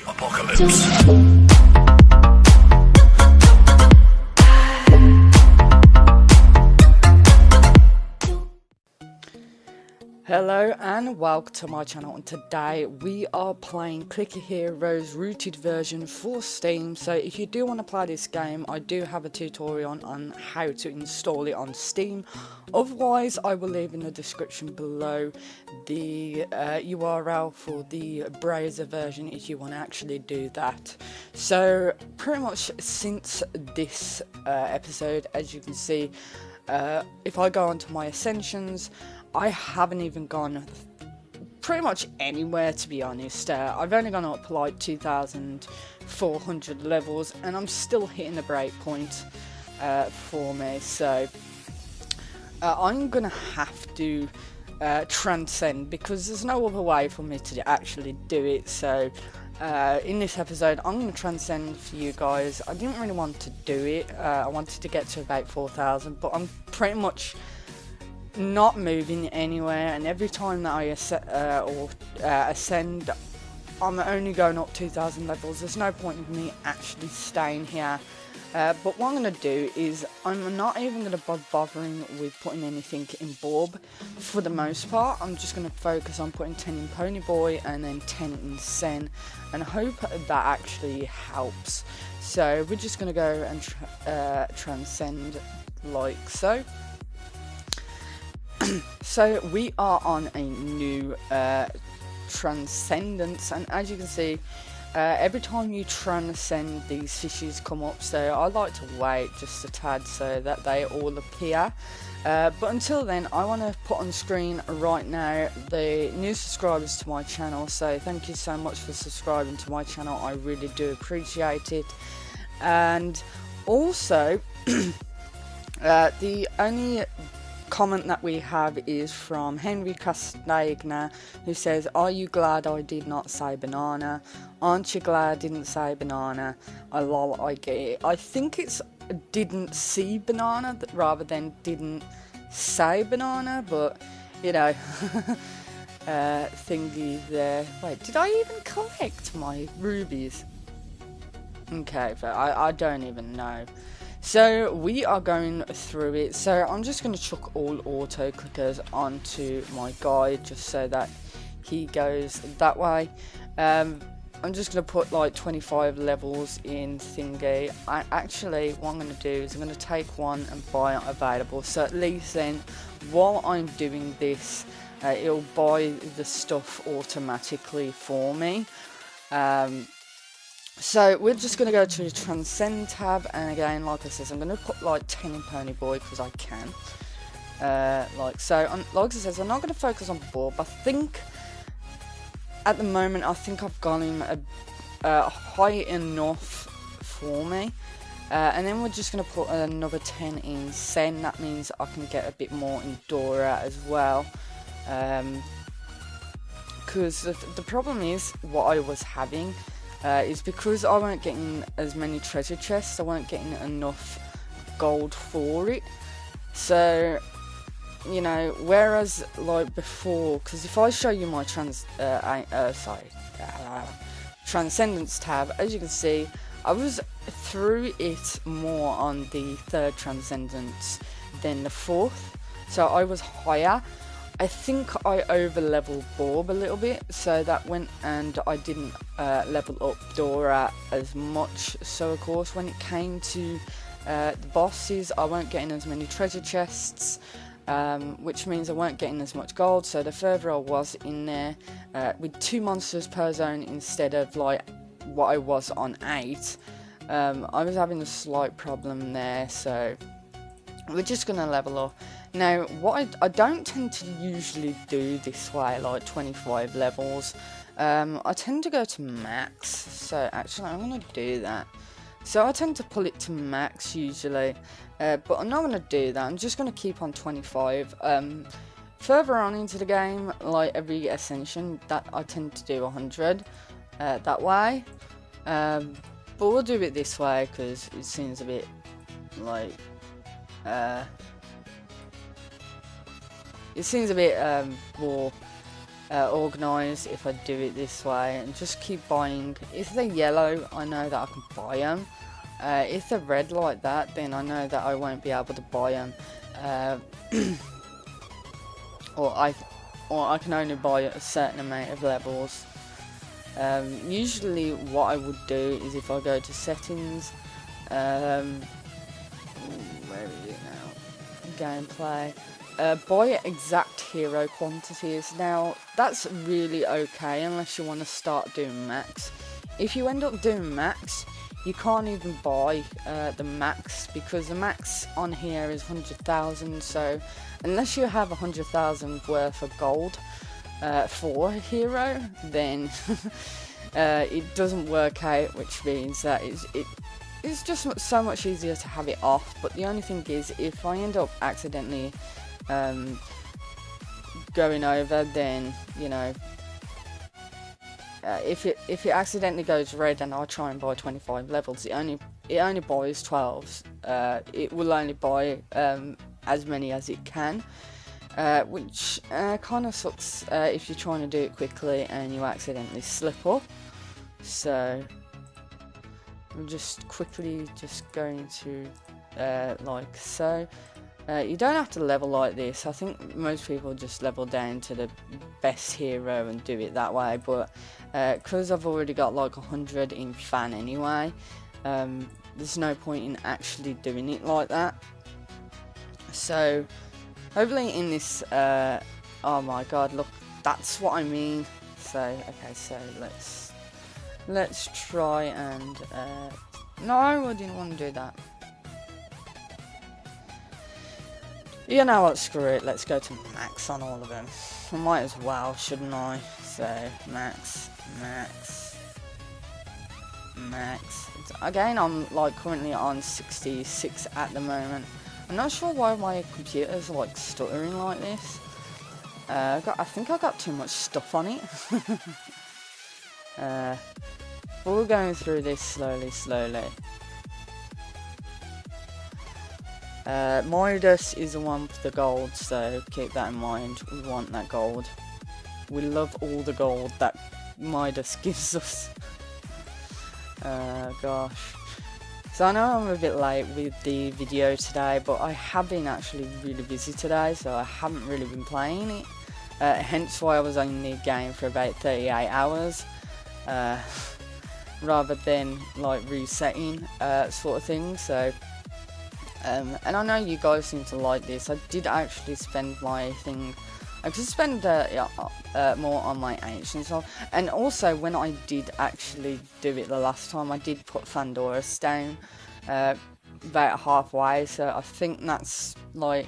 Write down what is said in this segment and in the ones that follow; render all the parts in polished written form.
apocalypse. Hello and welcome to my channel, and today we are playing Clicker Heroes rooted version for Steam. So if you do want to play this game, I do have a tutorial on how to install it on Steam. Otherwise, I will leave in the description below the URL for the browser version if you want to actually do that. So pretty much since this episode, as you can see, if I go onto my Ascensions, I haven't even gone pretty much anywhere, to be honest. I've only gone up like 2,400 levels and I'm still hitting the break point for me. So I'm gonna have to transcend, because there's no other way for me to actually do it. So in this episode I'm going to transcend for you guys. I didn't really want to do it. I wanted to get to about 4,000, but I'm pretty much not moving anywhere, and every time that I ascend, I'm only going up 2,000 levels. There's no point in me actually staying here. But what I'm going to do is I'm not even going to be bothering with putting anything in Borb for the most part. I'm just going to focus on putting 10 in Ponyboy and then 10 in Sen, and hope that actually helps. So we're just going to go and transcend like so. So we are on a new transcendence, and as you can see, every time you transcend, these fishes come up. So I like to wait just a tad so that they all appear, but until then I want to put on screen right now the new subscribers to my channel. So thank you so much for subscribing to my channel, I really do appreciate it. And also the only comment that we have is from Henry Castagna, who says, "Are you glad I did not say banana? Aren't you glad I didn't say banana? I lol, I get it." I think it's didn't see banana rather than didn't say banana, but you know, thingy there. Wait, did I even collect my rubies? Okay, but I don't even know. So we are going through it. So I'm just going to chuck all auto clickers onto my guide just so that he goes that way. I'm just going to put like 25 levels in thingy. Actually, what I'm going to do is I'm going to take one and buy it available. So at least then, while I'm doing this, it'll buy the stuff automatically for me. So we're just going to go to the Transcend tab, and again, like I said, I'm going to put like 10 in Ponyboy because I can. Like so, like I said, I'm not going to focus on Bob. I think at the moment, I think I've got him high enough for me. And then we're just going to put another 10 in Sen. That means I can get a bit more in Dora as well. Because the problem is, what I was having is because I weren't getting as many treasure chests, I weren't getting enough gold for it. So, you know, whereas like before, because if I show you my Transcendence tab, as you can see, I was through it more on the third Transcendence than the fourth, so I was higher. I think I over leveled Borb a little bit, so that went, and I didn't level up Dora as much. So of course when it came to the bosses, I weren't getting as many treasure chests, which means I weren't getting as much gold. So the further I was in there, with 2 monsters per zone instead of like what I was on 8, I was having a slight problem there. So we're just going to level up. Now, what I don't tend to usually do this way, like 25 levels. I tend to go to max. So actually, I'm going to do that. So I tend to pull it to max usually. But I'm not going to do that. I'm just going to keep on 25. Further on into the game, like every ascension, that I tend to do 100 that way. But we'll do it this way because it seems a bit like it seems a bit more organised if I do it this way, and just keep buying. If they're yellow, I know that I can buy them. If they're red like that, then I know that I won't be able to buy them. Or I can only buy a certain amount of levels. Usually what I would do is, if I go to settings, where is it now? Gameplay. Buy exact hero quantities. Now, that's really okay unless you want to start doing max. If you end up doing max, you can't even buy the max, because the max on here is 100,000. So unless you have 100,000 worth of gold for a hero, then it doesn't work out, which means that it's just so much easier to have it off. But the only thing is, if I end up accidentally going over, then, you know, if it accidentally goes red and I try and buy 25 levels, it only buys 12s. It will only buy as many as it can, which kind of sucks if you're trying to do it quickly and you accidentally slip up. So I'm just quickly going to like so. You don't have to level like this. I think most people just level down to the best hero and do it that way, but because I've already got like 100 in fan anyway, there's no point in actually doing it like that. So hopefully in this, oh my god, look, that's what I mean. So okay, so let's try and no, I didn't want to do that. You know what, screw it, let's go to max on all of them. I might as well, shouldn't I? So, max. Again, I'm like currently on 66 at the moment. I'm not sure why my computer's like stuttering like this. I think I got too much stuff on it. But we're going through this slowly. Midas is the one with the gold, so keep that in mind. We want that gold. We love all the gold that Midas gives us. Gosh. So I know I'm a bit late with the video today, but I have been actually really busy today, so I haven't really been playing it. Hence why I was on the game for about 38 hours. Rather than like resetting sort of thing. So and I know you guys seem to like this. I did actually spend my thing. I could spend more on my ancient stuff. And also, when I did actually do it the last time, I did put Fandoris down about halfway. So I think that's like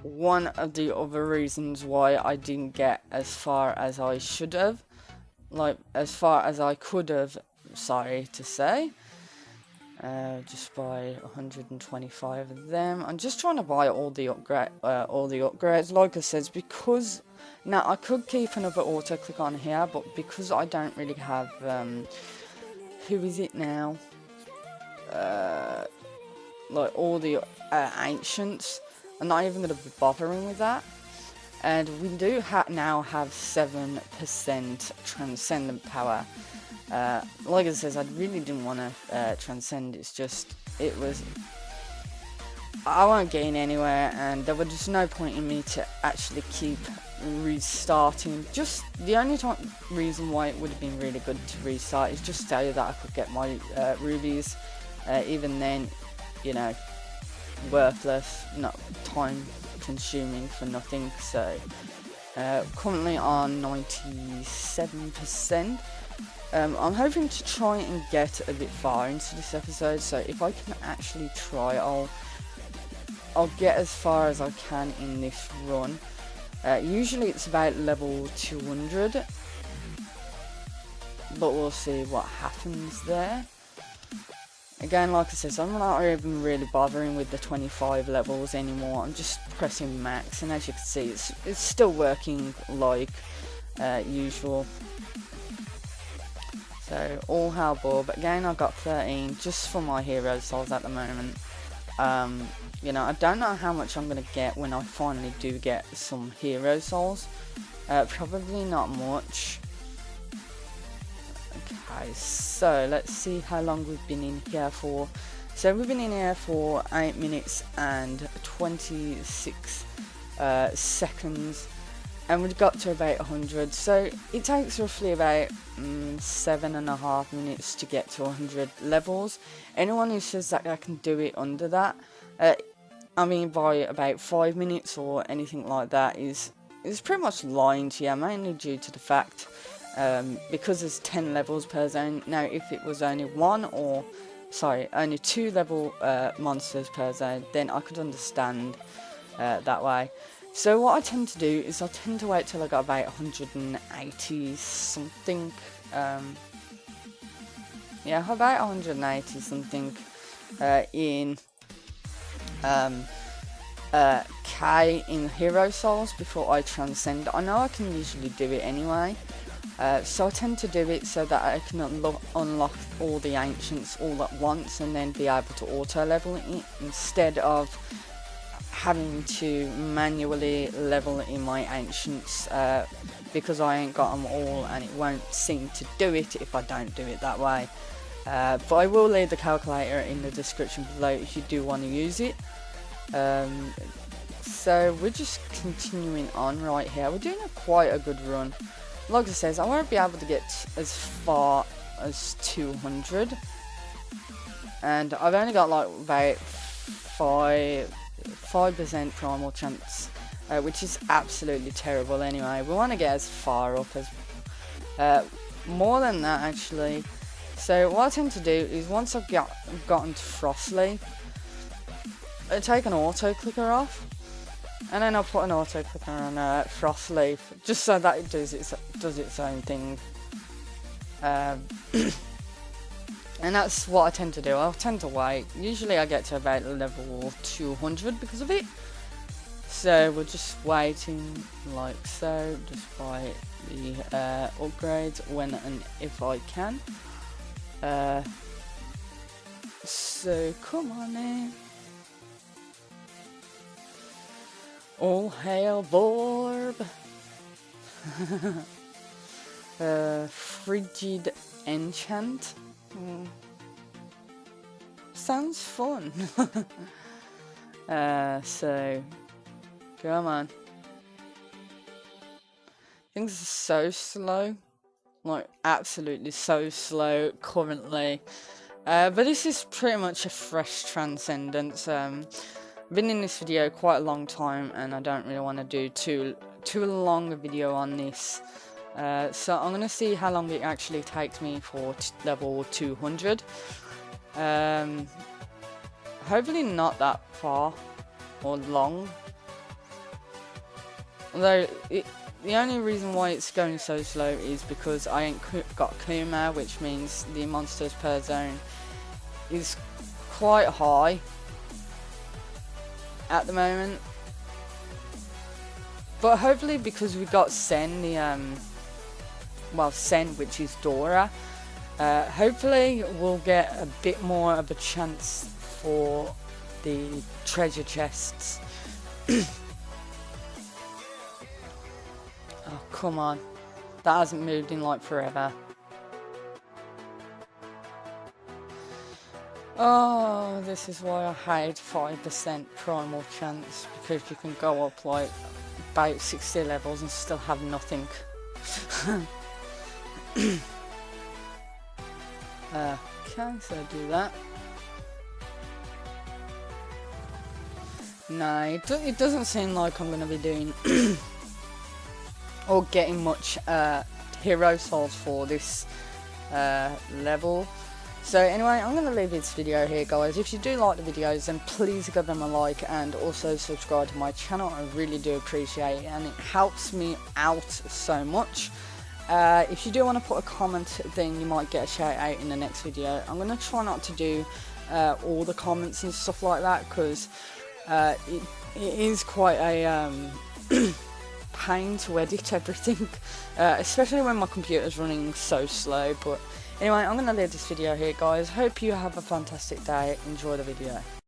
one of the other reasons why I didn't get as far as I should have. Like, as far as I could have, sorry to say. Just buy 125 of them. I'm just trying to buy all the upgrades, like I said, because now I could keep another auto click on here, but because I don't really have who is it now? Like all the ancients, I'm not even going to be bothering with that. And we do now have 7% transcendent power. Like I said, I really didn't want to transcend. It's just, I won't gain anywhere, and there was just no point in me to actually keep restarting. Just the only reason why it would have been really good to restart is just so that I could get my rubies. Even then, you know, worthless, not time consuming for nothing. So currently on 97%. I'm hoping to try and get a bit far into this episode, so if I can actually try, I'll get as far as I can in this run. Usually it's about level 200, but we'll see what happens there. Again, like I said, I'm not even really bothering with the 25 levels anymore. I'm just pressing max, and as you can see, it's still working like usual. So, all hell Bob. Again, I got 13 just for my hero souls at the moment. You know, I don't know how much I'm going to get when I finally do get some hero souls. Probably not much. Okay, so let's see how long we've been in here for. So we've been in here for 8 minutes and 26 seconds, and we've got to about 100. So it takes roughly about 7.5 minutes to get to 100 levels. Anyone who says that I can do it under that, I mean by about 5 minutes or anything like that, is pretty much lying to you, mainly due to the fact because there's 10 levels per zone. Now if it was only only 2 level monsters per zone, then I could understand that way. So what I tend to do is I tend to wait till I got about 180 something, yeah, about 180 something in K in Hero Souls before I transcend. I know I can usually do it anyway, so I tend to do it so that I can unlock all the ancients all at once and then be able to auto level it instead of having to manually level in my ancients, because I ain't got them all and it won't seem to do it if I don't do it that way. But I will leave the calculator in the description below if you do want to use it. So we're just continuing on right here. We're doing quite a good run. Like I says, I won't be able to get as far as 200, and I've only got like about 5% primal chance, which is absolutely terrible anyway. We want to get as far up as more than that actually. So what I tend to do is once I've gotten to Frostleaf, I take an auto clicker off, and then I'll put an auto clicker on Frostleaf just so that it does its own thing. And that's what I tend to do. I'll tend to wait. Usually I get to about level 200 because of it. So we're just waiting like so, just by the upgrades when and if I can. So come on then. All hail Vorb. Frigid enchant. Sounds fun. So come on. Things are so slow, like absolutely so slow currently. But this is pretty much a fresh transcendence. I've been in this video quite a long time and I don't really want to do too long a video on this. So I'm going to see how long it actually takes me for level 200. Hopefully not that far or long. Although the only reason why it's going so slow is because I ain't got Kuma, which means the monsters per zone is quite high at the moment. But hopefully, because we got Sen, Sen, which is Dora, hopefully we'll get a bit more of a chance for the treasure chests. Oh, come on. That hasn't moved in like forever. Oh, this is why I hate 5% primal chance, because you can go up like about 60 levels and still have nothing. Okay, so do that. No, it doesn't seem like I'm going to be doing or getting much hero souls for this level. So anyway, I'm going to leave this video here, guys. If you do like the videos, then please give them a like and also subscribe to my channel. I really do appreciate it and it helps me out so much. If you do want to put a comment, then you might get a shout out in the next video. I'm going to try not to do all the comments and stuff like that, because it is quite a pain to edit everything, especially when my computer's running so slow. But anyway, I'm going to leave this video here, guys. Hope you have a fantastic day. Enjoy the video.